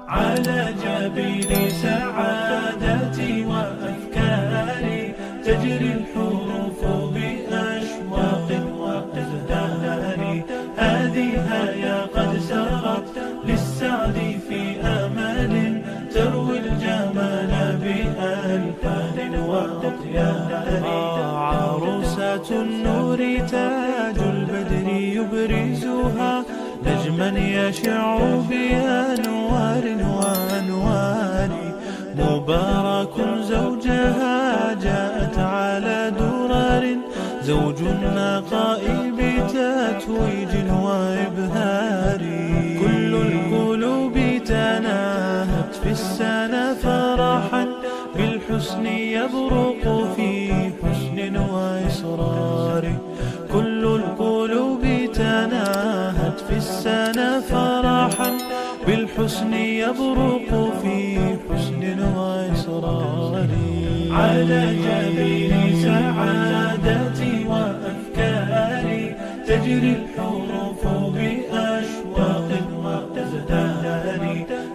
على جبين سعادتي وأفكاري تجري الحروف بأشواق وأزهار، هذه هيا قد سرت للسعد في أمل تروي الجمال بألحان وأطيار. عروسة النور تاج البدر يبرزها نجما يشع بأنوار وأنوار، مبارك زوجها جاءت على درر، زوج النقاء بتتويج وإبهار. كل القلوب تناهت في السنة فرحا بالحسن يبرق في حسن وإصرار. كل القلوب تناهت في السنة فرحا بالحسن يبرق في حسن وإصرار. على جبين سعادتي وأفكاري تجري الحروف بأشواق وأزهار،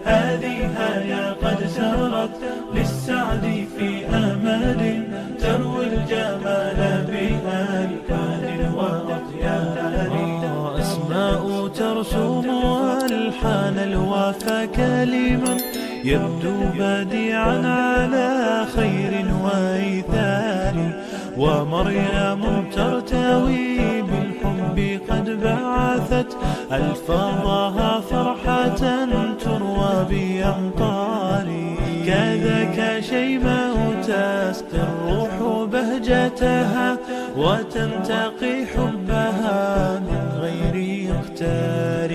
هذه هيا قد سرت للسعد في أمل تروي الجمال بألحان وأطيار. أسماء ترسم ألحان الوفا كلما يبدو بديعا على خير وإيثار، ومريم ترتوي بالحب قد بعثت ألفاظها فرحة تروى بأمطار. كذاك شيماء تسقي الروح بهجتها وتنتقي حبها من غير اختار.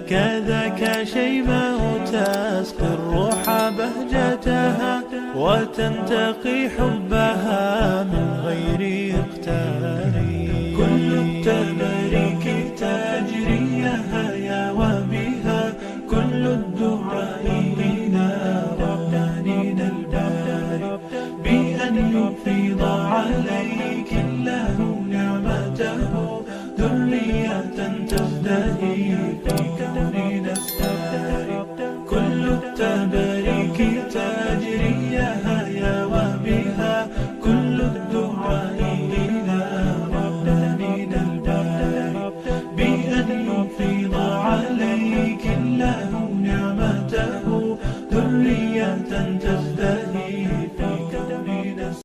كذاك شيماء تسقي الروح بهجتها وتنتقي حبها من غير اختار. كل التباريك تجري هيا وبها كل الدعاء إلى ربانينا الباري، بأن يفيض عليك الله نعمته ذرية تزدهي في كوننا الساري. كل التباريك تجري هيا وبها كل الدعاء إلى ربانينا الباري، بأن يفيض عليك الله نعمته ذرية تزدهي